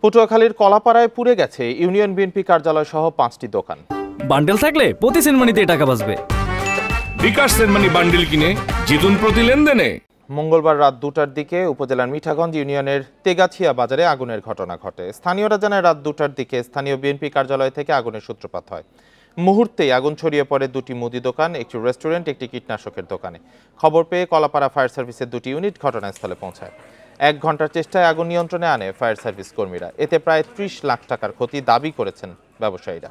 পটুয়াখালীর কলাপাড়ায় পুড়ে গেছে ইউনিয়ন বিএনপি কার্যালয় সহ 5টি দোকান। বান্ডেল থাকলে প্রতি সেনমানিতে টাকা বাঁচবে। বিকাশ সেনমানি বান্ডেল কিনে জিতুন প্রতি লেনদেনে। মঙ্গলবার রাত 2টার দিকে উপজেলার মিঠাগঞ্জ ইউনিয়নের তেগাছিয়া বাজারে আগুনের ঘটনা ঘটে। স্থানীয়রা জানায় রাত 2টার দিকে স্থানীয় বিএনপি কার্যালয় থেকে আগুনের সূত্রপাত হয়। মুহূর্তেই আগুন ছড়িয়ে পড়ে 2টি মুদি দোকান, একটি রেস্টুরেন্ট, একটি কীটনাশকের দোকানে। খবর পেয়ে কলাপাড়া ফায়ার সার্ভিসের 2টি ইউনিট ঘটনাস্থলে পৌঁছায়। 1 ঘন্টার চেষ্টায় আগুন নিয়ন্ত্রণে আনে ফায়ার সার্ভিস কর্মীরা। এতে প্রায় 30 লাখ টাকার ক্ষতি দাবি করেছেন ব্যবসায়ীরা।